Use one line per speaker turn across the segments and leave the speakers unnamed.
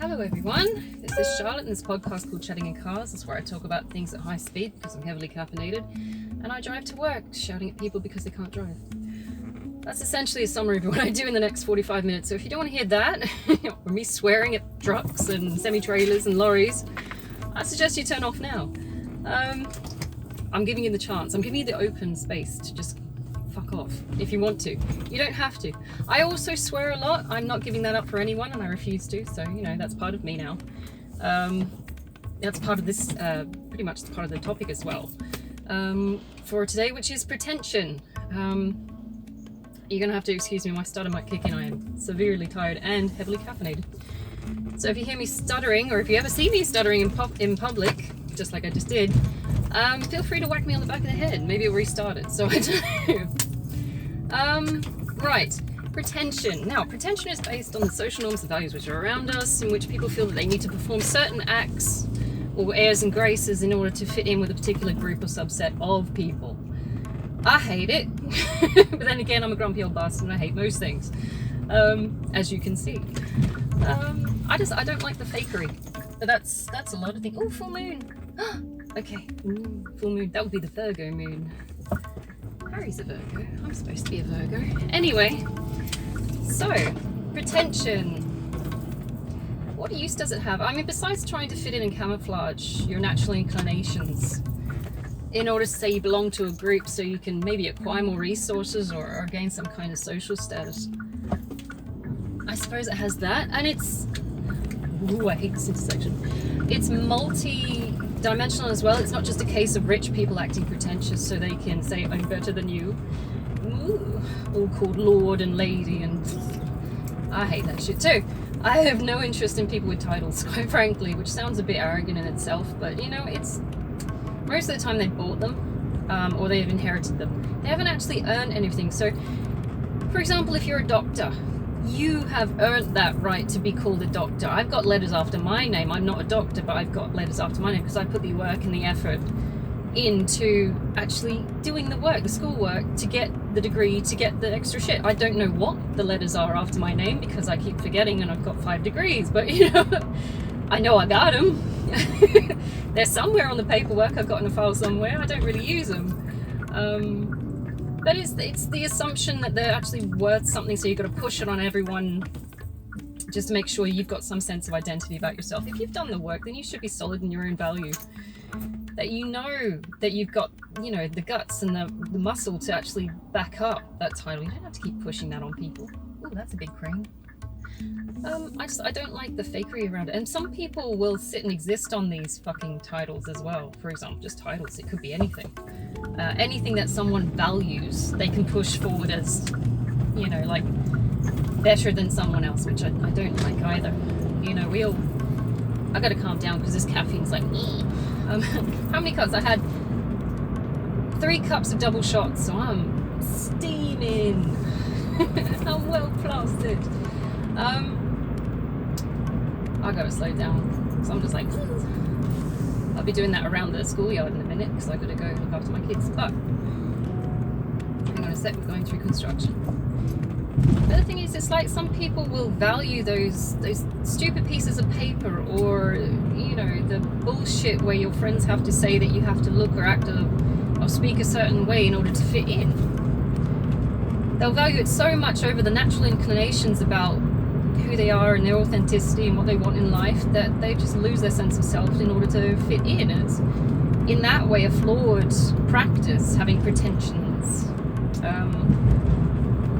Hello everyone, this is Charlotte and this podcast called Chatting in Cars. This is where I talk about things at high speed because I'm heavily caffeinated, and I drive to work shouting at people because they can't drive. That's essentially a summary of what I do in the next 45 minutes, so if you don't want to hear that, or me swearing at trucks and semi-trailers and lorries, I suggest you turn off now. I'm giving you the chance, I'm giving you the open space to just fuck off if you want to. You don't have to. I also swear a lot. I'm not giving that up for anyone, and I refuse to, so you know, that's part of me now. That's part of this, pretty much part of the topic as well, for today, which is pretension. You're gonna have to excuse me, my stutter might kick in. I am severely tired and heavily caffeinated, so if you hear me stuttering, or if you ever see me stuttering in public, just like I just did, feel free to whack me on the back of the head. Maybe it'll restart it, so I don't know. Right, pretension. Now, pretension is based on the social norms and values which are around us, in which people feel that they need to perform certain acts or airs and graces in order to fit in with a particular group or subset of people. I hate it, but then again, I'm a grumpy old bastard and I hate most things, as you can see. I don't like the fakery, but that's a lot of things. Oh, full moon. Okay, ooh, full moon. That would be the Virgo moon. Harry's a Virgo. I'm supposed to be a Virgo. Anyway, so pretension. What use does it have? I mean, besides trying to fit in and camouflage your natural inclinations in order to say you belong to a group so you can maybe acquire more resources or gain some kind of social status. I suppose it has that, and it's... Ooh, I hate this intersection. It's multi-dimensional as well. It's not just a case of rich people acting pretentious so they can say, I'm better than you. Ooh, all called lord and lady, and I hate that shit too. I have no interest in people with titles, quite frankly, which sounds a bit arrogant in itself, but you know, it's most of the time they bought them, or they've inherited them. They haven't actually earned anything. So, for example, if you're a doctor, you have earned that right to be called a doctor. I've got letters after my name. I'm not a doctor, but I've got letters after my name because I put the work and the effort into actually doing the work, the schoolwork, to get the degree, to get the extra shit. I don't know what the letters are after my name because I keep forgetting, and I've got 5 degrees, but you know, I know I got them. They're somewhere on the paperwork I've got in a file somewhere. I don't really use them. But it's the assumption that they're actually worth something, so you've got to push it on everyone just to make sure you've got some sense of identity about yourself. If you've done the work, then you should be solid in your own value. That you know that you've got, you know, the guts and the muscle to actually back up that title. You don't have to keep pushing that on people. Oh, that's a big crane. I don't like the fakery around it. And some people will sit and exist on these fucking titles as well. For example, just titles. It could be anything. Anything that someone values, they can push forward as, you know, like better than someone else, which I don't like either. You know, I gotta calm down because this caffeine's like, how many cups? I had 3 cups of double shots, so I'm steaming. I'm well plastered. I gotta slow down, so I'm just like, I'll be doing that around the schoolyard in a minute because I gotta go look after my kids. But hang on a sec, we're going through construction. The other thing is, it's like some people will value those stupid pieces of paper, or you know, the bullshit where your friends have to say that you have to look or act or speak a certain way in order to fit in. They'll value it so much over the natural inclinations about who they are and their authenticity and what they want in life that they just lose their sense of self in order to fit in. And it's in that way a flawed practice, having pretensions.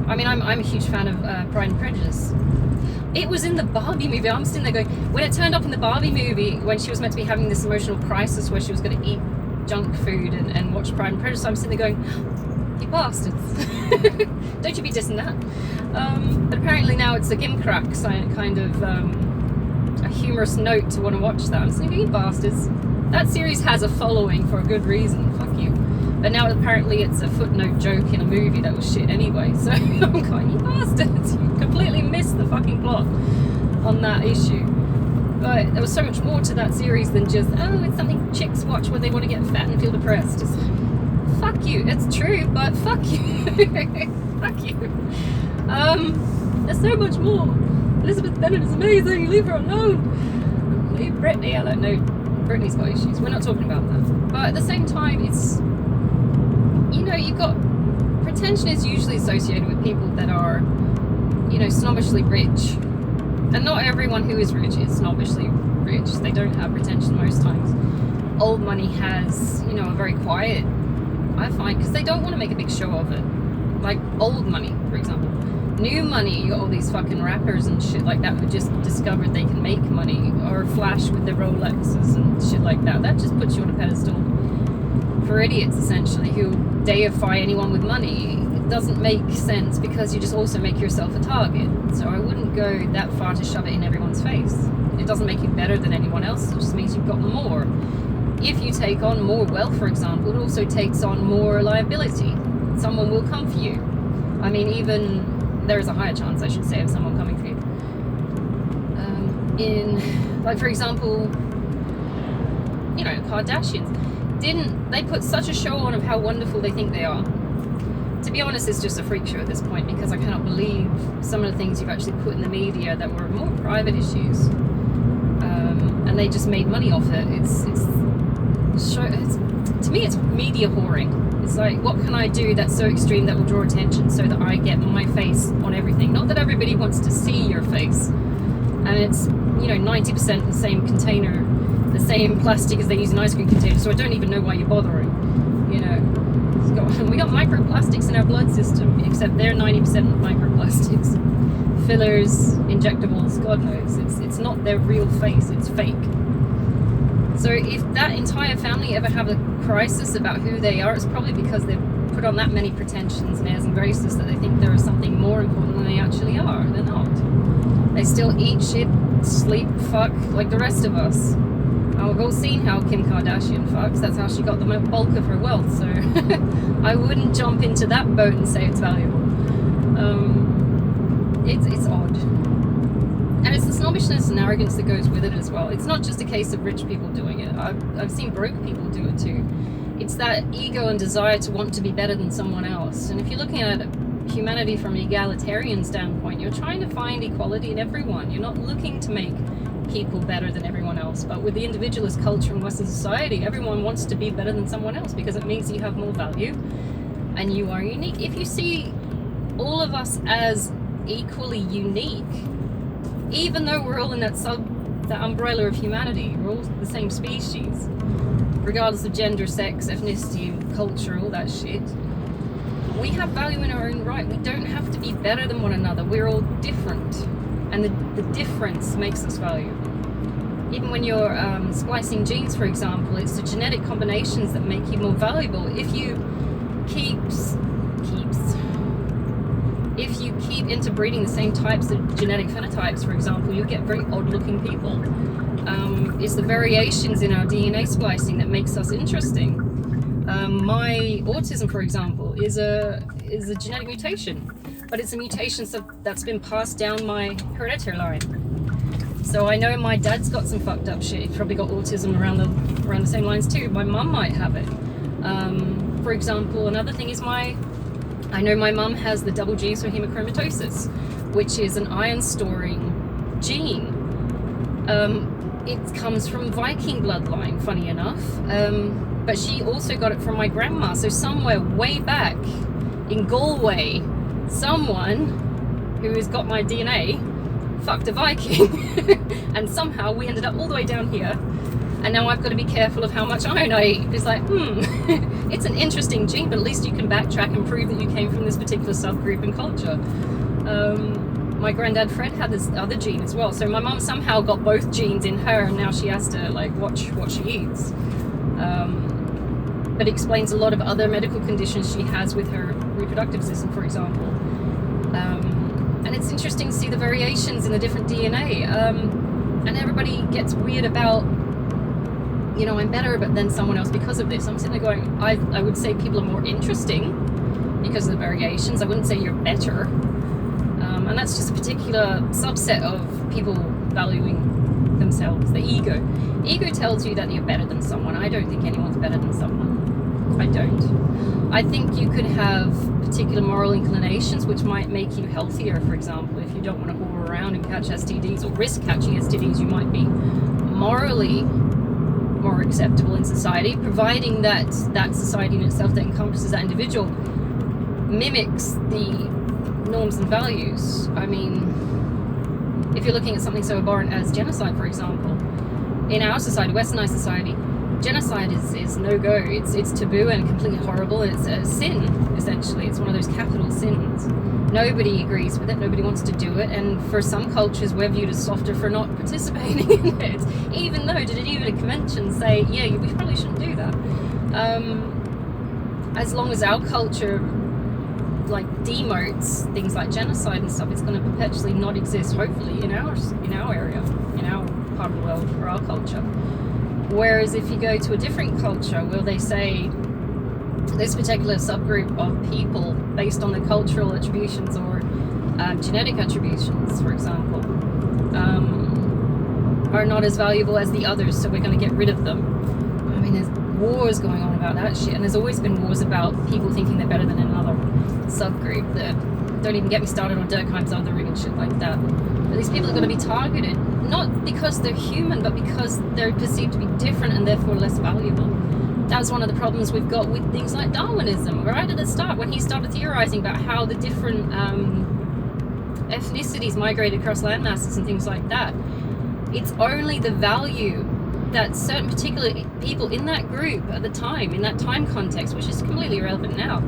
I mean, I'm a huge fan of Pride and Prejudice. It was in the Barbie movie. I'm sitting there going, when it turned up in the Barbie movie, when she was meant to be having this emotional crisis where she was going to eat junk food and watch Pride and Prejudice, I'm sitting there going, you bastards. Don't you be dissing that. But apparently now it's a gimcrack kind of a humorous note to want to watch that. I'm saying, you bastards. That series has a following for a good reason. Fuck you. But now apparently it's a footnote joke in a movie that was shit anyway. So I'm going, you bastards. You completely missed the fucking plot on that issue. But there was so much more to that series than just, oh, it's something chicks watch when they want to get fat and feel depressed. It's like, fuck you. It's true, but fuck you. Fuck you. There's so much more. Elizabeth Bennet is amazing, leave her alone. Leave Britney. I don't know, Britney's got issues. We're not talking about that. But at the same time, it's, you've got, pretension is usually associated with people that are, snobbishly rich. And not everyone who is rich is snobbishly rich. They don't have pretension most times. Old money has, a very quiet, I find, because they don't want to make a big show of it. Like old money, for example. New money, you got all these fucking rappers and shit like that who just discovered they can make money, or flash with their Rolexes and shit like that. That just puts you on a pedestal for idiots, essentially, who deify anyone with money. It doesn't make sense, because you just also make yourself a target. So I wouldn't go that far to shove it in everyone's face. It doesn't make you better than anyone else, it just means you've got more. If you take on more wealth, for example, it also takes on more liability. Someone will come for you. I mean, even there is a higher chance, I should say, of someone coming for you. For example, Kardashians. They put such a show on of how wonderful they think they are. To be honest, it's just a freak show at this point, because I cannot believe some of the things you've actually put in the media that were more private issues. And they just made money off it. To me, it's media whoring. It's like, what can I do that's so extreme that will draw attention so that I get my face on everything? Not that everybody wants to see your face. And it's, 90% the same container, the same plastic as they use in ice cream containers, so I don't even know why you're bothering. We got microplastics in our blood system, except they're 90% microplastics. Fillers, injectables, God knows. It's not their real face, it's fake. So if that entire family ever have a crisis about who they are, it's probably because they've put on that many pretensions and airs and graces that they think there is something more important than they actually are. They're not. They still eat shit, sleep, fuck, like the rest of us. We've all seen how Kim Kardashian fucks. That's how she got the bulk of her wealth. So I wouldn't jump into that boat and say it's valuable. It's odd. And it's the snobbishness and arrogance that goes with it as well. It's not just a case of rich people doing it. I've seen broke people do it too. It's that ego and desire to want to be better than someone else. And if you're looking at humanity from an egalitarian standpoint, you're trying to find equality in everyone. You're not looking to make people better than everyone else. But with the individualist culture in Western society, everyone wants to be better than someone else because it means you have more value and you are unique. If you see all of us as equally unique, even though we're all in that umbrella of humanity, we're all the same species, regardless of gender, sex, ethnicity, culture, all that shit, we have value in our own right. We don't have to be better than one another. We're all different, and the difference makes us valuable. Even when you're splicing genes, for example, it's the genetic combinations that make you more valuable. If you keep interbreeding the same types of genetic phenotypes, for example, you get very odd-looking people. It's the variations in our DNA splicing that makes us interesting. My autism, for example, is a genetic mutation, but it's a mutation that's been passed down my hereditary line. So I know my dad's got some fucked up shit. He's probably got autism around the same lines too. My mum might have it. For example, another thing is I know my mum has the double Gs for hemochromatosis, which is an iron storing gene. It comes from Viking bloodline, funny enough. But she also got it from my grandma. So somewhere way back in Galway, someone who has got my DNA fucked a Viking. And somehow we ended up all the way down here. And now I've got to be careful of how much iron I eat. It's like, it's an interesting gene, but at least you can backtrack and prove that you came from this particular subgroup and culture. My granddad Fred had this other gene as well. So my mum somehow got both genes in her, and now she has to watch what she eats. But it explains a lot of other medical conditions she has with her reproductive system, for example. And it's interesting to see the variations in the different DNA. And everybody gets weird about, I'm better than someone else because of this. I'm sitting there going, I would say people are more interesting because of the variations. I wouldn't say you're better. And that's just a particular subset of people valuing themselves, the ego. Ego tells you that you're better than someone. I don't think anyone's better than someone. I don't. I think you could have particular moral inclinations which might make you healthier. For example, if you don't want to whore around and catch STDs or risk catching STDs, you might be morally more acceptable in society, providing that that society in itself that encompasses that individual mimics the norms and values. I mean, if you're looking at something so abhorrent as genocide, for example, in our society, westernized society, genocide is no-go. It's taboo and completely horrible. It's a sin, essentially. It's one of those capital sins. Nobody agrees with it. Nobody wants to do it. And for some cultures, we're viewed as softer for not participating in it. Even though, did even a convention say, yeah, we probably shouldn't do that. As long as our culture like demotes things like genocide and stuff, it's going to perpetually not exist, hopefully, in our area, in our part of the world, for our culture. Whereas if you go to a different culture where they say this particular subgroup of people, based on their cultural attributions or genetic attributions, for example, are not as valuable as the others, so we're going to get rid of them. I mean, there's wars going on about that shit, and there's always been wars about people thinking they're better than another subgroup. That don't even get me started on Durkheim's othering and shit like that. But these people are going to be targeted, not because they're human, but because they're perceived to be different and therefore less valuable. That was one of the problems we've got with things like Darwinism, right at the start, when he started theorizing about how the different ethnicities migrated across land masses and things like that. It's only the value that certain particular people in that group at the time, in that time context, which is completely irrelevant now,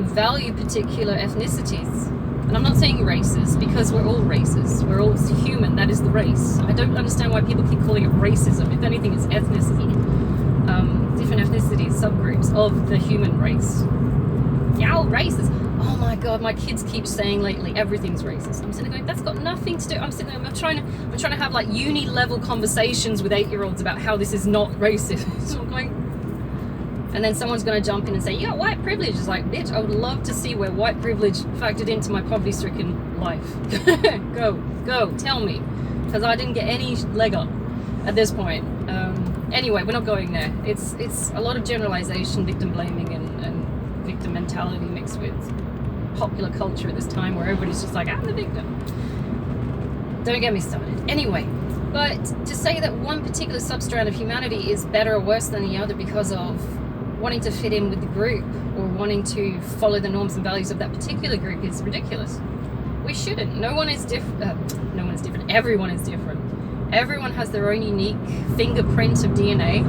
value particular ethnicities. And I'm not saying races, because we're all races. We're all human. That is the race. I don't understand why people keep calling it racism. If anything, it's ethnicity. Different ethnicities, subgroups of the human race. Yeah, all races. Oh my God, my kids keep saying lately everything's racist. I'm sitting there going, that's got nothing to do. I'm sitting there, I'm trying to have like uni level conversations with 8-year-olds about how this is not racist. So I'm going, and then someone's going to jump in and say, yeah, white privilege. It's like, bitch, I would love to see where white privilege factored into my poverty-stricken life. Go, tell me. Because I didn't get any leg up at this point. Anyway, we're not going there. It's a lot of generalization, victim blaming, and victim mentality mixed with popular culture at this time where everybody's just like, I'm the victim. Don't get me started. Anyway, but to say that one particular substrand of humanity is better or worse than the other because of wanting to fit in with the group or wanting to follow the norms and values of that particular group is ridiculous. We shouldn't. No one is different. Everyone is different. Everyone has their own unique fingerprint of DNA.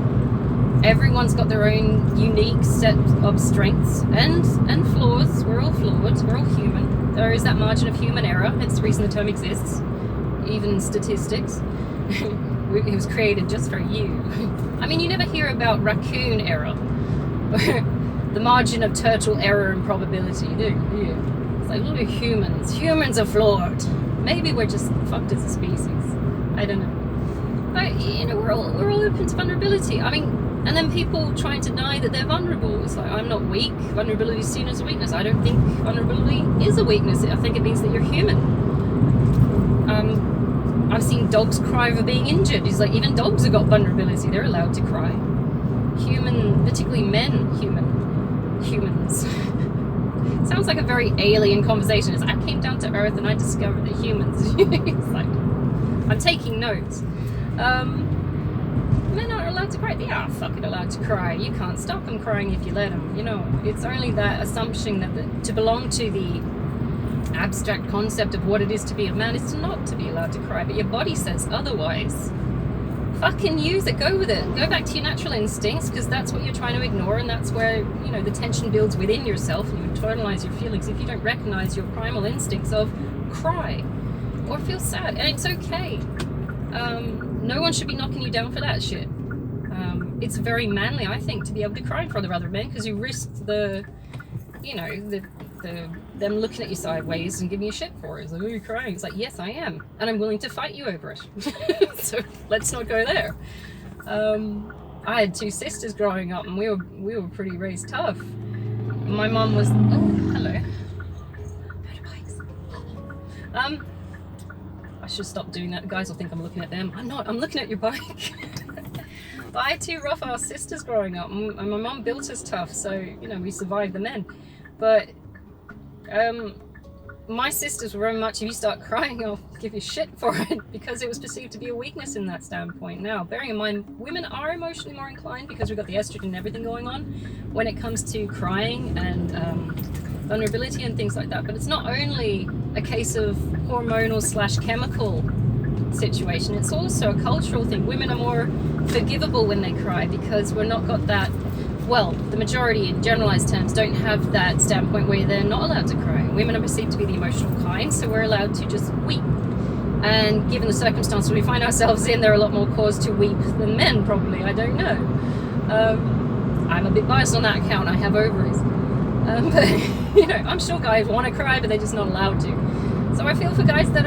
Everyone's got their own unique set of strengths and flaws. We're all flawed. We're all human. There is that margin of human error. It's the reason the term exists. Even in statistics. It was created just for you. I mean, you never hear about raccoon error. The margin of turtle error and probability, do you? It's like, look at humans. Humans are flawed. Maybe we're just fucked as a species. I don't know. But, you know, we're all open to vulnerability. I mean, and then people try and deny that they're vulnerable. It's like, I'm not weak. Vulnerability is seen as a weakness. I don't think vulnerability is a weakness. I think it means that you're human. I've seen dogs cry over being injured. It's like, even dogs have got vulnerability. They're allowed to cry. Particularly humans. Sounds like a very alien conversation. It's, I came down to Earth and I discovered that humans. It's like, I'm taking notes. Men aren't allowed to cry. They are fucking allowed to cry. You can't stop them crying if you let them. You know, it's only that assumption that to belong to the abstract concept of what it is to be a man is to not to be allowed to cry, but your body says otherwise. Fucking use it. Go with it. Go back to your natural instincts, because that's what you're trying to ignore, and that's where, you know, the tension builds within yourself and you internalize your feelings if you don't recognize your primal instincts of cry or feel sad. And it's okay. No one should be knocking you down for that shit. It's very manly, I think, to be able to cry in front of other men, because you risk them looking at you sideways and giving you shit for it. It's like, oh, you're crying. It's like, yes, I am, and I'm willing to fight you over it. So let's not go there. I had 2 sisters growing up, and we were pretty raised tough. My mum was, oh, hello, motorbikes. I should stop doing that. Guys will think I'm looking at them. I'm not. I'm looking at your bike. But I had two rough-ass sisters growing up, and my mum built us tough, so, you know, we survived the men. But my sisters were very much, if you start crying, I'll give you shit for it, because it was perceived to be a weakness in that standpoint. Now, bearing in mind, women are emotionally more inclined because we've got the estrogen and everything going on when it comes to crying and vulnerability and things like that. But it's not only a case of hormonal / chemical situation, it's also a cultural thing. Women are more forgivable when they cry because we're not got that, well, the majority in generalized terms don't have that standpoint where they're not allowed to cry. Women are perceived to be the emotional kind, so we're allowed to just weep. And given the circumstances we find ourselves in, there are a lot more cause to weep than men, probably. I don't know. I'm a bit biased on that account. I have ovaries. But, you know, I'm sure guys want to cry, but they're just not allowed to. So I feel for guys that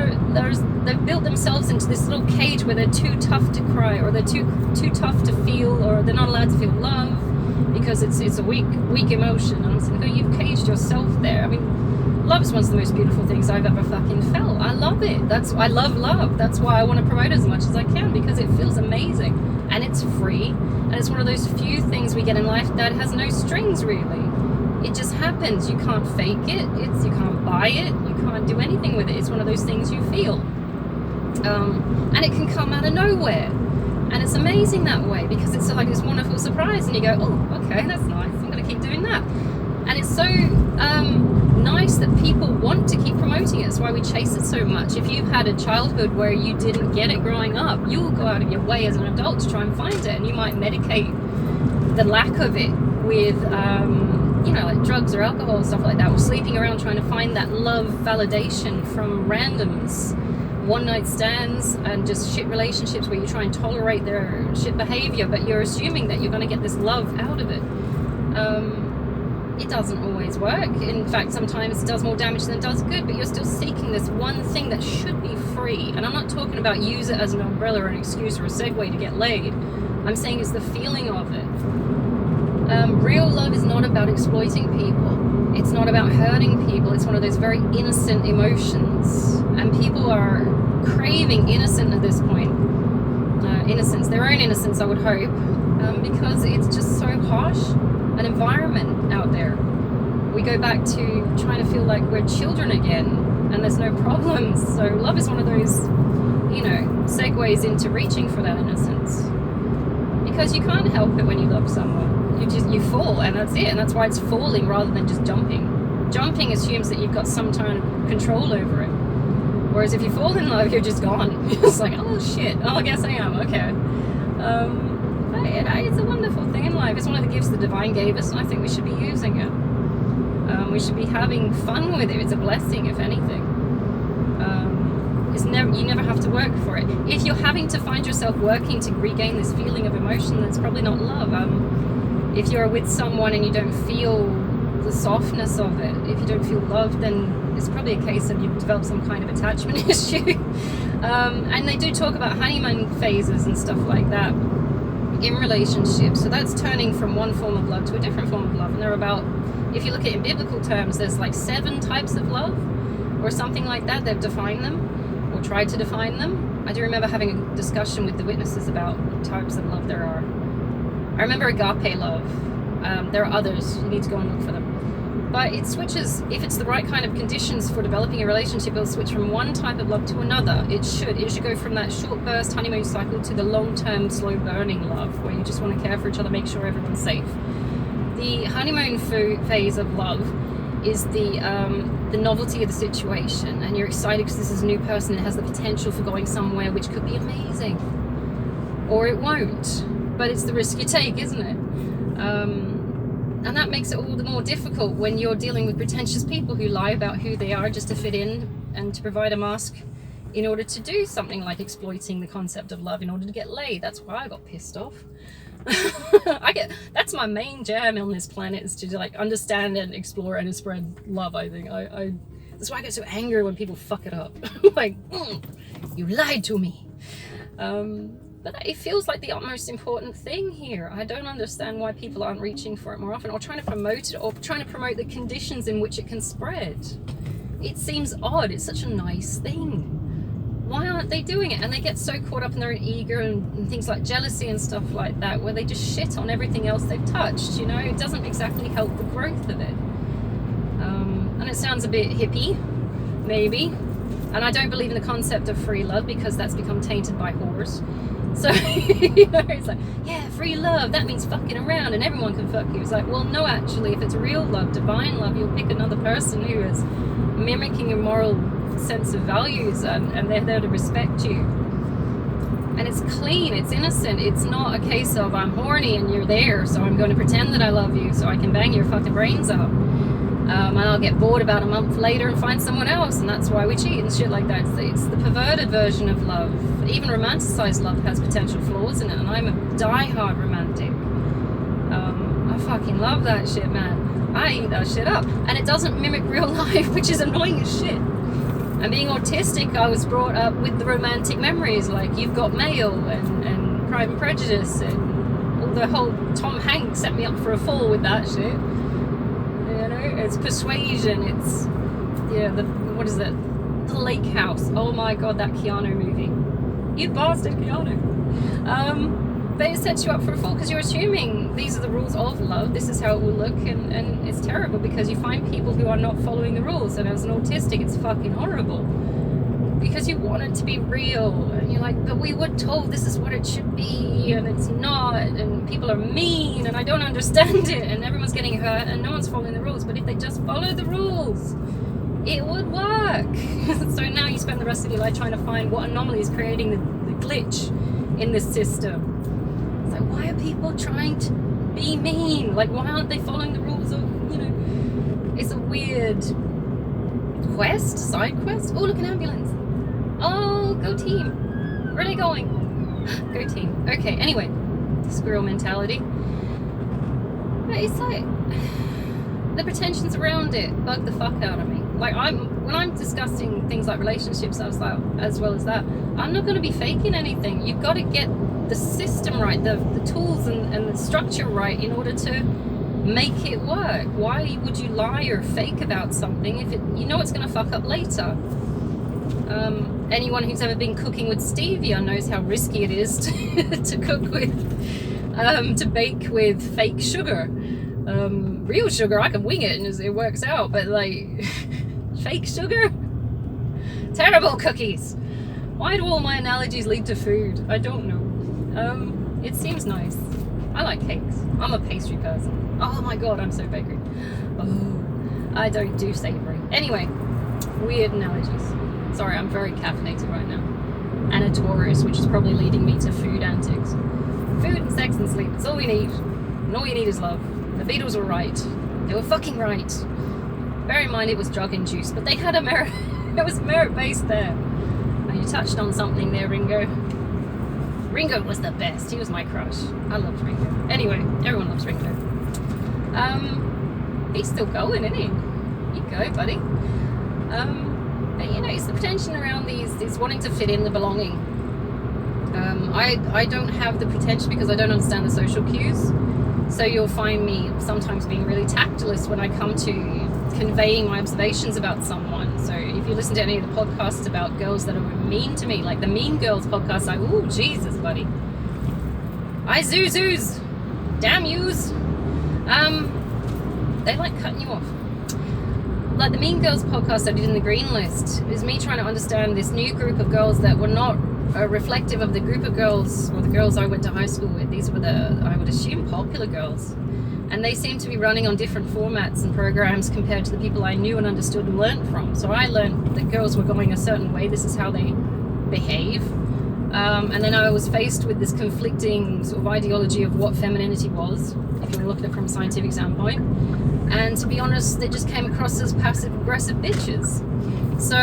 they've built themselves into this little cage where they're too tough to cry, or they're too tough to feel, or they're not allowed to feel love because it's a weak emotion. And I'm saying, you've caged yourself there. I mean, love is one of the most beautiful things I've ever fucking felt. I love it. I love love. That's why I want to promote as much as I can, because it feels amazing and it's free, and it's one of those few things we get in life that has no strings really. It just happens. You can't fake it. You can't buy it. You can't do anything with it. It's one of those things you feel. And it can come out of nowhere. And it's amazing that way, because it's like this wonderful surprise, and you go, oh, okay, that's nice. I'm going to keep doing that. And it's so nice that people want to keep promoting it. That's why we chase it so much. If you've had a childhood where you didn't get it growing up, you'll go out of your way as an adult to try and find it. And you might medicate the lack of it with you know, like drugs or alcohol, stuff like that, or sleeping around trying to find that love validation from randoms, one night stands, and just shit relationships where you try and tolerate their shit behavior, but you're assuming that you're going to get this love out of it. It doesn't always work. In fact, sometimes it does more damage than it does good, but you're still seeking this one thing that should be free. And I'm not talking about use it as an umbrella or an excuse or a segue to get laid. I'm saying it's the feeling of it. Real love is not about exploiting people. It's not about hurting people. It's one of those very innocent emotions. And people are craving innocence at this point. Innocence, their own innocence, I would hope. Because it's just so harsh an environment out there. We go back to trying to feel like we're children again, and there's no problems. So love is one of those, you know, segues into reaching for that innocence. Because you can't help it when you love someone. You fall, and that's it, and that's why it's falling rather than just jumping. Jumping assumes that you've got some kind of control over it, whereas if you fall in love, you're just gone. You're just like, oh shit, oh I guess I am, okay. It's a wonderful thing in life. It's one of the gifts the divine gave us, and I think we should be using it. We should be having fun with it. It's a blessing, if anything. You never have to work for it. If you're having to find yourself working to regain this feeling of emotion, that's probably not love. If you're with someone and you don't feel the softness of it, if you don't feel love, then it's probably a case of you've developed some kind of attachment issue. And they do talk about honeymoon phases and stuff like that in relationships. So that's turning from one form of love to a different form of love. And they're about, if you look at it in biblical terms, there's like 7 types of love or something like that. They've defined them or tried to define them. I do remember having a discussion with the witnesses about what types of love there are. I remember agape love. There are others. You need to go and look for them. But it switches, if it's the right kind of conditions for developing a relationship, it'll switch from one type of love to another. It should go from that short burst honeymoon cycle to the long-term slow burning love, where you just want to care for each other, make sure everyone's safe. The honeymoon phase of love is the novelty of the situation, and you're excited because this is a new person and it has the potential for going somewhere which could be amazing, or it won't, but it's the risk you take, isn't it? And that makes it all the more difficult when you're dealing with pretentious people who lie about who they are just to fit in and to provide a mask in order to do something like exploiting the concept of love in order to get laid. That's why I got pissed off. That's my main jam on this planet, is to like understand and explore and spread love. I think that's why I get so angry when people fuck it up. Like, you lied to me. But it feels like the utmost important thing here. I don't understand why people aren't reaching for it more often, or trying to promote it, or trying to promote the conditions in which it can spread. It seems odd. It's such a nice thing. why aren't they doing it? And they get so caught up in their own ego and things like jealousy and stuff like that, where they just shit on everything else they've touched. You know, it doesn't exactly help the growth of it. And it sounds a bit hippie, maybe. And I don't believe in the concept of free love because that's become tainted by whores. So, you know, it's like, yeah, free love, that means fucking around and everyone can fuck you. It's like, well, no, actually, if it's real love, divine love, you'll pick another person who is mimicking your moral sense of values and they're there to respect you. And it's clean, it's innocent. It's not a case of I'm horny and you're there, so I'm going to pretend that I love you so I can bang your fucking brains out. And I'll get bored about a month later and find someone else, and that's why we cheat and shit like that. It's the perverted version of love. Even romanticized love has potential flaws in it, and I'm a die-hard romantic. I fucking love that shit, man. I eat that shit up. And it doesn't mimic real life, which is annoying as shit. And being autistic, I was brought up with the romantic memories, like You've Got Mail and Pride and Prejudice, and all the whole Tom Hanks set me up for a fall with that shit. It's Persuasion, it's, yeah, what is it? The Lake House. Oh my god, that Keanu movie. You bastard, Keanu. But it sets you up for a fall because you're assuming these are the rules of love, this is how it will look, and it's terrible because you find people who are not following the rules, and as an autistic, it's fucking horrible. Because you want it to be real, and you're like, but we were told this is what it should be, and it's not, and people are mean, and I don't understand it, and everyone's getting hurt, and no one's following the rules. But if they just follow the rules, it would work. So now you spend the rest of your life trying to find what anomaly is creating the glitch in this system. It's like, why are people trying to be mean? Like, why aren't they following the rules of, you know, it's a weird side quest. Oh, look, an ambulance. Oh, go team. Where are they going? Go team. Okay, anyway. Squirrel mentality. But it's like, the pretensions around it bug the fuck out of me. Like, when I'm discussing things like relationships as well as that, I'm not going to be faking anything. You've got to get the system right, the tools and the structure right in order to make it work. Why would you lie or fake about something if you know it's going to fuck up later? Anyone who's ever been cooking with stevia knows how risky it is to cook with, to bake with fake sugar. Real sugar, I can wing it and it works out, but like, fake sugar? Terrible cookies. Why do all my analogies lead to food? I don't know. It seems nice. I like cakes. I'm a pastry person. Oh my god, I'm so bakery. Oh, I don't do savory. Anyway, weird analogies. Sorry, I'm very caffeinated right now. And a Taurus, which is probably leading me to food antics. Food and sex and sleep, it's all we need. And all you need is love. The Beatles were right. They were fucking right. Bear in mind it was drug induced, but they had a merit. It was merit-based there. Now you touched on something there, Ringo. Ringo was the best. He was my crush. I loved Ringo. Anyway, everyone loves Ringo. He's still going, isn't he? You go, buddy. But you know, it's the pretension around these wanting to fit in, the belonging. I don't have the pretension because I don't understand the social cues. So you'll find me sometimes being really tactless when I come to conveying my observations about someone. So if you listen to any of the podcasts about girls that are mean to me, like the Mean Girls podcast, like, oh Jesus, buddy. I zoos. Damn yous. They like cutting you off. Like the Mean Girls podcast I did in the Green List is me trying to understand this new group of girls that were not reflective of the group of girls or the girls I went to high school with. These were the, I would assume, popular girls. And they seem to be running on different formats and programs compared to the people I knew and understood and learned from. So I learned that girls were going a certain way. This is how they behave. And then I was faced with this conflicting sort of ideology of what femininity was, if you want to look at it from a scientific standpoint. And to be honest, they just came across as passive-aggressive bitches. So,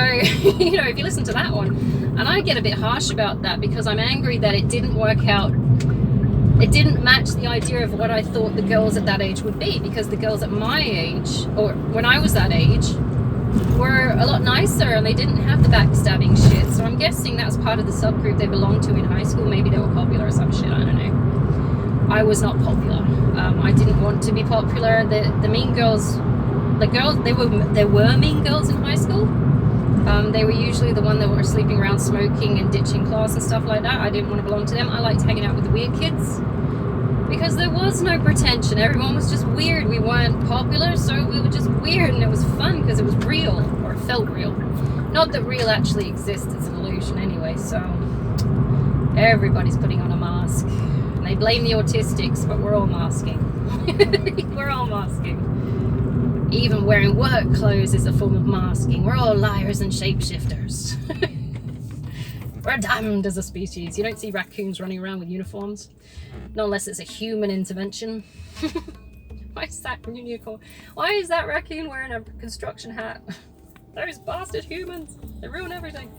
you know, if you listen to that one, and I get a bit harsh about that because I'm angry that it didn't work out. It didn't match the idea of what I thought the girls at that age would be, because the girls at my age, or when I was that age, were a lot nicer and they didn't have the backstabbing shit. So I'm guessing that's part of the subgroup they belonged to in high school. Maybe they were popular or some shit, I don't know. I was not popular. I didn't want to be popular. The Mean Girls, there were Mean Girls in high school. They were usually the one that were sleeping around smoking and ditching class and stuff like that. I didn't want to belong to them. I liked hanging out with the weird kids because there was no pretension. Everyone was just weird. We weren't popular, so we were just weird, and it was fun because it was real, or it felt real. Not that real actually exists, it's an illusion anyway, so everybody's putting on a mask. And they blame the autistics, but we're all masking. We're all masking. Even wearing work clothes is a form of masking. We're all liars and shapeshifters. We're damned as a species. You don't see raccoons running around with uniforms. Not unless it's a human intervention. Why is that unicorn? Why is that raccoon wearing a construction hat? Those bastard humans. They ruin everything.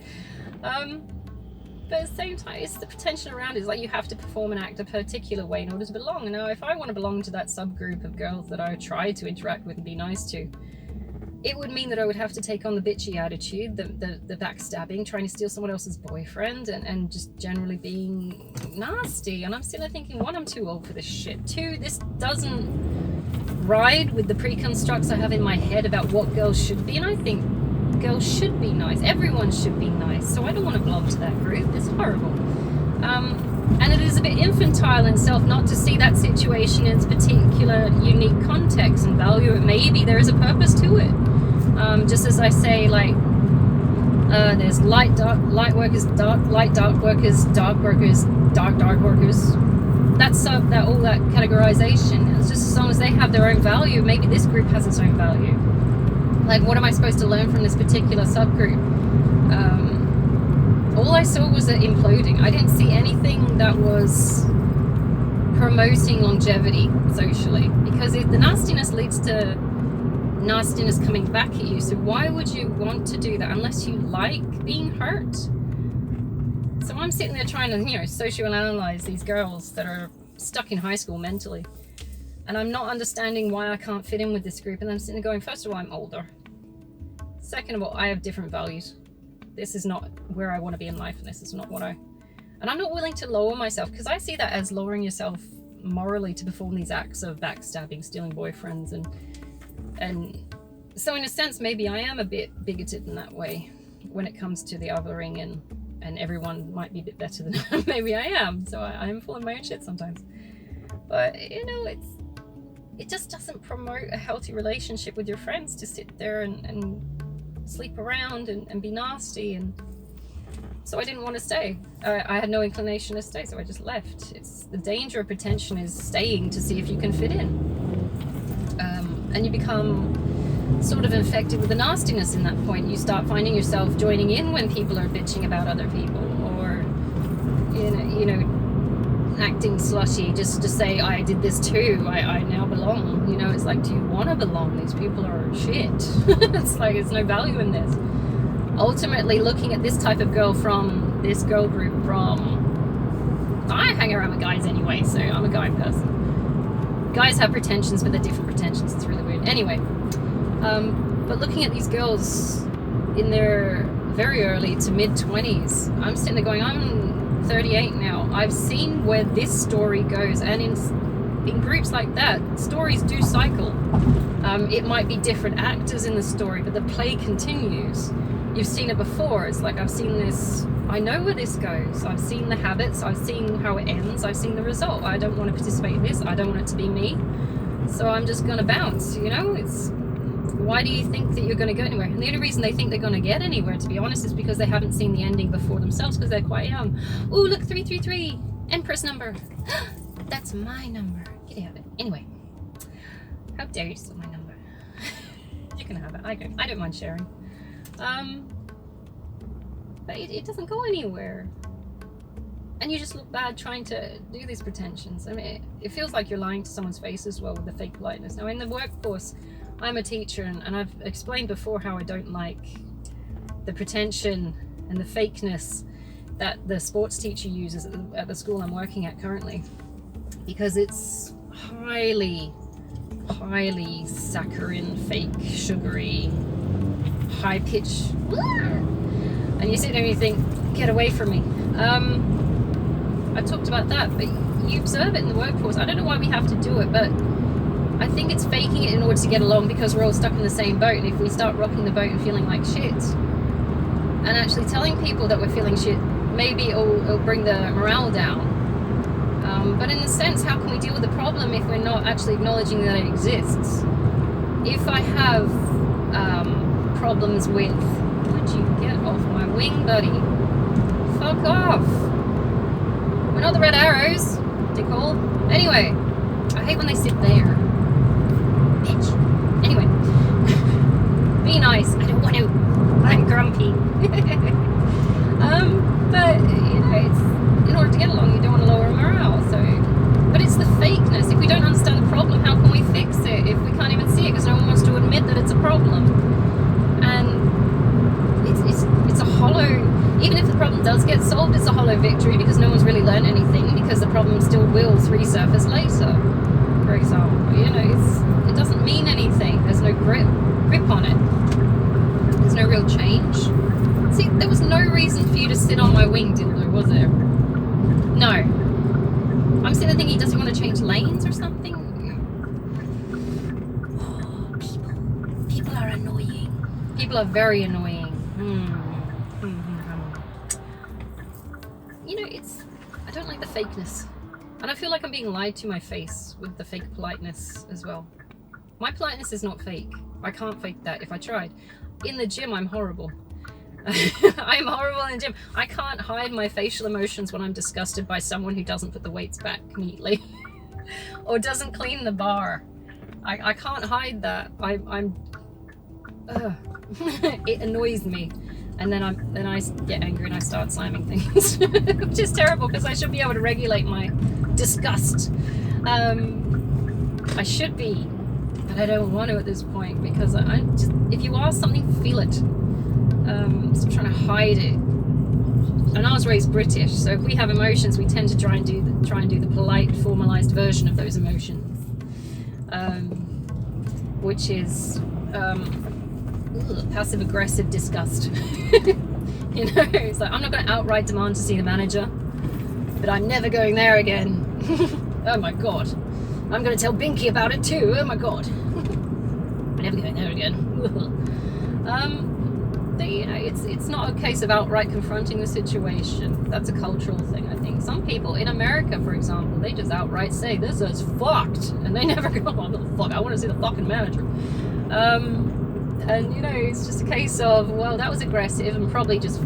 But at the same time, it's the pretension around it. It's like you have to perform and act a particular way in order to belong. Now, if I want to belong to that subgroup of girls that I try to interact with and be nice to, it would mean that I would have to take on the bitchy attitude, the backstabbing, trying to steal someone else's boyfriend, and just generally being nasty. And I'm sitting there thinking, one, I'm too old for this shit. Two, this doesn't ride with the preconstructs I have in my head about what girls should be. And I think girls should be nice. Everyone should be nice. So I don't want to belong to that group. It's horrible. And it is a bit infantile in itself not to see that situation in its particular unique context and value it. Maybe there is a purpose to it. Just as I say, like, there's light workers, dark workers, dark workers, dark workers. That's all that categorization. It's just as long as they have their own value, maybe this group has its own value. Like, what am I supposed to learn from this particular subgroup? All I saw was it imploding. I didn't see anything that was promoting longevity socially, because the nastiness leads to nastiness coming back at you. So why would you want to do that unless you like being hurt? So I'm sitting there trying to, socioanalyze these girls that are stuck in high school mentally. And I'm not understanding why I can't fit in with this group. And I'm sitting there going, first of all, I'm older. Second of all, I have different values. This is not where I want to be in life, and this is not what and I'm not willing to lower myself, because I see that as lowering yourself morally to perform these acts of backstabbing, stealing boyfriends, and so in a sense, maybe I am a bit bigoted in that way when it comes to the othering, and everyone might be a bit better than maybe I am. So I am full of my own shit sometimes. But it just doesn't promote a healthy relationship with your friends to sit there and sleep around and be nasty. And so I didn't want to stay. I had no inclination to stay, so I just left. It's the danger of pretension is staying to see if you can fit in, and you become sort of infected with the nastiness in that point. You start finding yourself joining in when people are bitching about other people, or acting slushy just to say, I did this too, I now belong. It's like, do you want to belong? These people are shit. It's like, there's no value in this. Ultimately, looking at this type of girl from this girl group I hang around with guys anyway, so I'm a guy person. Guys have pretensions, but they're different pretensions. It's really weird. Anyway, but looking at these girls in their very early to mid-20s, I'm sitting there going, I'm 38 now. I've seen where this story goes, and in groups like that, stories do cycle. It might be different actors in the story, but the play continues. You've seen it before. It's like, I've seen this, I know where this goes. I've seen the habits, I've seen how it ends, I've seen the result. I don't want to participate in this, I don't want it to be me. So I'm just going to bounce, It's, why do you think that you're going to go anywhere? And the only reason they think they're going to get anywhere, to be honest, is because they haven't seen the ending before themselves, because they're quite young. Oh, look, 333, Empress number. That's my number. Get out of it. Anyway, how dare you steal my number? You can have it. I don't mind sharing. But it doesn't go anywhere. And you just look bad trying to do these pretensions. I mean, it feels like you're lying to someone's face as well with the fake politeness. Now, in the workforce, I'm a teacher, and I've explained before how I don't like the pretension and the fakeness that the sports teacher uses at the school I'm working at currently, because it's highly saccharine, fake, sugary, high pitch, and you sit there and you think, get away from me. I talked about that, but you observe it in the workforce. I don't know why we have to do it, but I think it's faking it in order to get along, because we're all stuck in the same boat. And if we start rocking the boat and feeling like shit, and actually telling people that we're feeling shit, maybe it'll bring the morale down. But in a sense, how can we deal with the problem if we're not actually acknowledging that it exists? If I have problems with, would you get off my wing, buddy? Fuck off. We're not the red arrows, Nicole. Anyway, I hate when they sit there. Bitch. Anyway. Be nice. I don't want to. I'm grumpy. But, you know, it's, in order to get along, you don't want to lower morale. So, but it's the fakeness. If we don't understand the problem, how can we fix it? If we can't even see it because no one wants to admit that it's a problem. And it's a hollow, even if the problem does get solved, it's a hollow victory because no one's really learned anything, because the problem still will resurface later, for example. You know, it doesn't mean anything. There's no grip on it. There's no real change. See, there was no reason for you to sit on my wing, Diddler, was there? No. I'm sitting there thinking, does he want to change lanes or something? Oh, people are annoying. People are very annoying. You know, I don't like the fakeness. And I feel like I'm being lied to my face with the fake politeness as well. My politeness is not fake. I can't fake that if I tried. In the gym, I'm horrible. I'm horrible in the gym. I can't hide my facial emotions when I'm disgusted by someone who doesn't put the weights back neatly or doesn't clean the bar. I can't hide that. It annoys me, and then I get angry and I start slamming things, which is terrible because I should be able to regulate my disgust. I should be, but I don't want to at this point because if you are something, feel it. Stop trying to hide it. And I was raised British, so if we have emotions, we tend to try and do the polite, formalized version of those emotions, which is passive aggressive disgust. You know, it's like, I'm not going to outright demand to see the manager, but I'm never going there again. Oh my god, I'm going to tell Binky about it too. Oh my god, I'm never going there again. You know, it's not a case of outright confronting the situation. That's a cultural thing, I think. Some people in America, for example, they just outright say, this is fucked, and they never go, oh, what the fuck, I want to see the fucking manager. And you know, it's just a case of, well, that was aggressive and probably just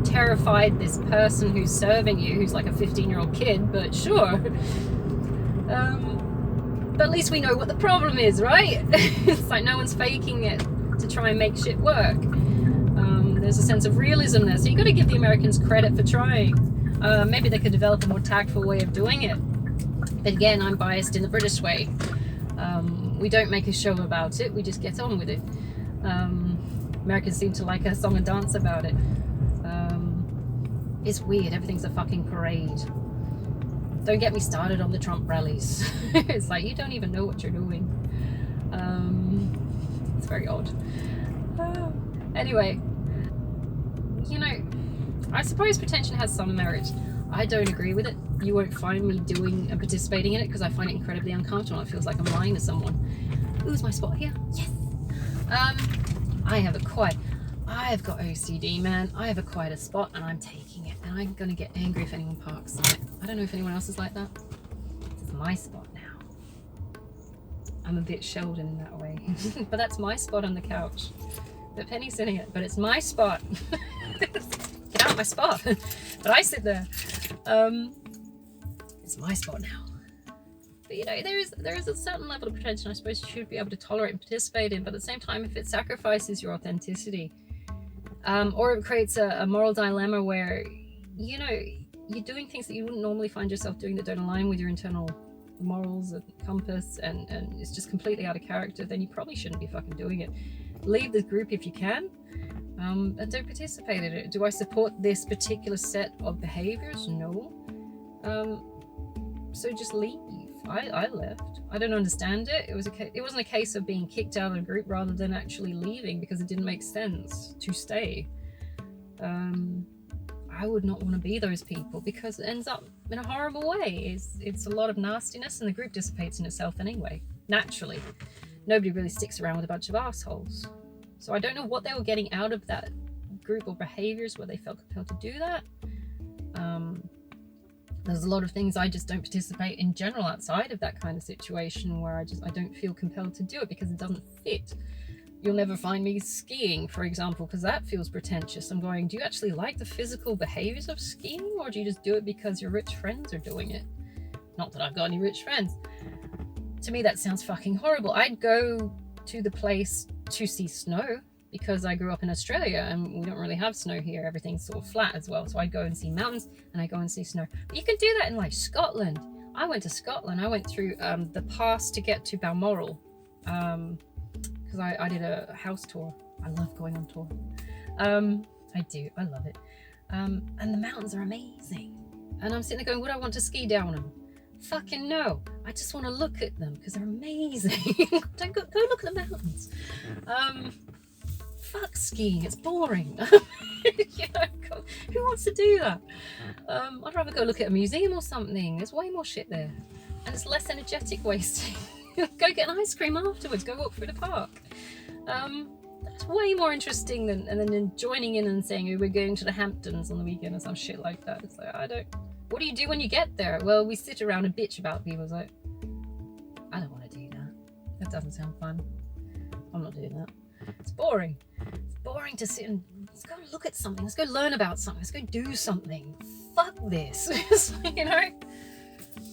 terrified this person who's serving you, who's like a 15-year-old kid, but sure. But at least we know what the problem is, right? It's like no one's faking it to try and make shit work. There's a sense of realism there, so you got to give the Americans credit for trying. Maybe they could develop a more tactful way of doing it, but again, I'm biased in the British way. We don't make a show about it, we just get on with it. Americans seem to like a song and dance about it. It's weird, everything's a fucking parade. Don't get me started on the Trump rallies. It's like, you don't even know what you're doing. It's very odd. Anyway, you know, I suppose Pretension has some merit. I don't agree with it. You won't find me doing and participating in it because I find it incredibly uncomfortable. It feels like I'm lying to someone. Ooh's my spot here. Yes. I've got OCD, man. I have acquired a spot and I'm taking it. And I'm gonna get angry if anyone parks on it. I don't know if anyone else is like that. It's my spot now. I'm a bit Sheldon in that way. But that's my spot on the couch. But Penny's sitting it, but it's my spot. Get out of my spot. But I sit there. It's my spot now. But you know, there is a certain level of pretension I suppose you should be able to tolerate and participate in, but at the same time, if it sacrifices your authenticity, or it creates a moral dilemma where, you know, you're doing things that you wouldn't normally find yourself doing that don't align with your internal morals and compass, and it's just completely out of character, then you probably shouldn't be fucking doing it. Leave the group if you can, and don't participate in it. Do I support this particular set of behaviors? No. So just leave. I left. I don't understand it. It wasn't a case of being kicked out of the group rather than actually leaving because it didn't make sense to stay. I would not want to be those people because it ends up in a horrible way. It's a lot of nastiness, and the group dissipates in itself anyway, naturally. Nobody really sticks around with a bunch of assholes. So I don't know what they were getting out of that group or behaviors where they felt compelled to do that. There's a lot of things I just don't participate in general outside of that kind of situation where I don't feel compelled to do it because it doesn't fit. You'll never find me skiing, for example, because that feels pretentious. I'm going, do you actually like the physical behaviors of skiing, or do you just do it because your rich friends are doing it? Not that I've got any rich friends. To me, that sounds fucking horrible. I'd go to the place to see snow because I grew up in Australia and we don't really have snow here. Everything's sort of flat as well. So I'd go and see mountains and I go and see snow. But you can do that in like Scotland. I went to Scotland. I went through the pass to get to Balmoral because I did a house tour. I love going on tour. I do. I love it. And the mountains are amazing. And I'm sitting there going, would I want to ski down them? Fucking no. I just want to look at them because they're amazing. Don't go look at the mountains. Fuck skiing, it's boring. You know, God, who wants to do that? I'd rather go look at a museum or something. There's way more shit there, and it's less energetic wasting. Go get an ice cream afterwards. Go walk through the park. That's way more interesting than joining in and saying, oh, we're going to the Hamptons on the weekend or some shit like that. It's like, what do you do when you get there? Well, we sit around and bitch about people. It's like, I don't want to do that. That doesn't sound fun. I'm not doing that. It's boring. It's boring to sit and let's go look at something. Let's go learn about something. Let's go do something. Fuck this. It's like, you know?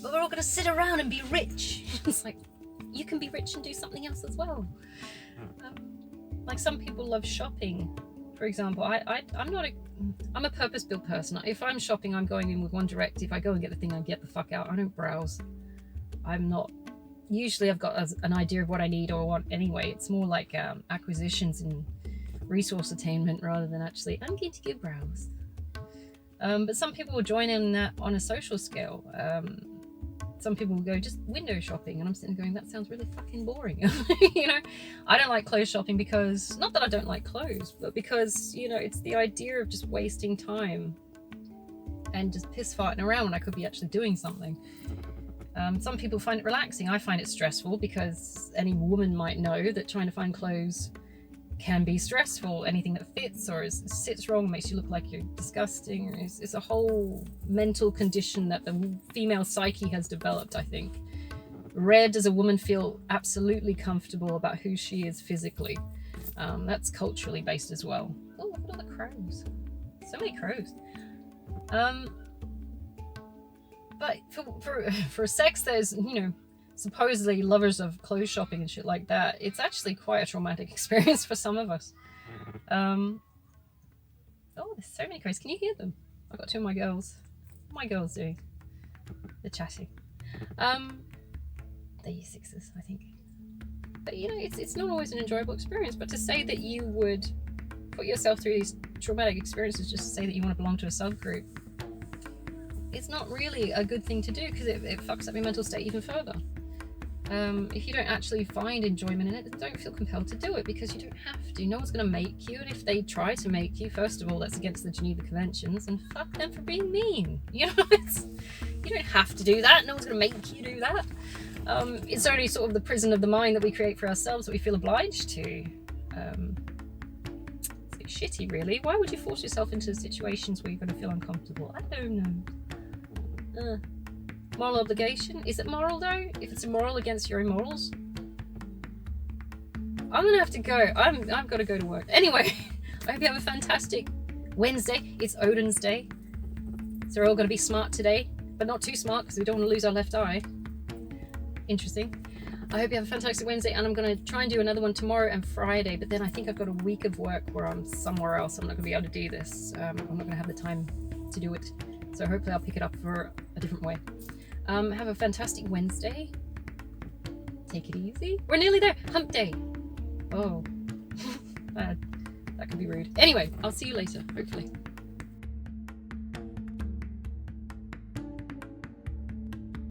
But we're all going to sit around and be rich. It's like, you can be rich and do something else as well. Like some people love shopping. For example, I'm a purpose-built person. If I'm shopping, I'm going in with one directive. I go and get the thing, I get the fuck out. I don't browse. Usually I've got an idea of what I need or want anyway. It's more like acquisitions and resource attainment rather than actually, I'm going to go browse. But some people will join in that on a social scale. Some people will go just window shopping, and I'm sitting going, that sounds really fucking boring. You know, I don't like clothes shopping because, not that I don't like clothes, but because, you know, it's the idea of just wasting time and just piss farting around when I could be actually doing something. Some people find it relaxing. I find it stressful because any woman might know that trying to find clothes can be stressful. Anything that fits or sits wrong makes you look like you're disgusting. It's a whole mental condition that the female psyche has developed, I think. Red does a woman feel absolutely comfortable about who she is physically. That's culturally based as well. Oh, look at all the crows. So many crows. But for sex, there's, you know, supposedly lovers of clothes shopping and shit like that. It's actually quite a traumatic experience for some of us. Oh, there's so many crows. Can you hear them? I've got two of my girls. What are my girls doing? They're chatting. They're year sixes, I think. But, you know, it's not always an enjoyable experience. But to say that you would put yourself through these traumatic experiences just to say that you want to belong to a subgroup, it's not really a good thing to do because it fucks up your mental state even further. If you don't actually find enjoyment in it, don't feel compelled to do it because you don't have to. No one's going to make you, and if they try to make you, first of all, that's against the Geneva Conventions, and fuck them for being mean. You know, you don't have to do that. No one's going to make you do that. It's only sort of the prison of the mind that we create for ourselves that we feel obliged to. It's a bit shitty, really. Why would you force yourself into situations where you're going to feel uncomfortable? I don't know. Moral obligation? Is it moral though? If it's immoral against your own morals? I'm gonna have to go. I've got to go to work. Anyway, I hope you have a fantastic Wednesday. It's Odin's Day. So we're all gonna be smart today, but not too smart because we don't want to lose our left eye. Interesting. I hope you have a fantastic Wednesday, and I'm gonna try and do another one tomorrow and Friday, but then I think I've got a week of work where I'm somewhere else. I'm not gonna be able to do this. I'm not gonna have the time to do it. So hopefully I'll pick it up for a different way. Have a fantastic Wednesday. Take it easy. We're nearly there. Hump day. Oh, that could be rude. Anyway, I'll see you later, hopefully.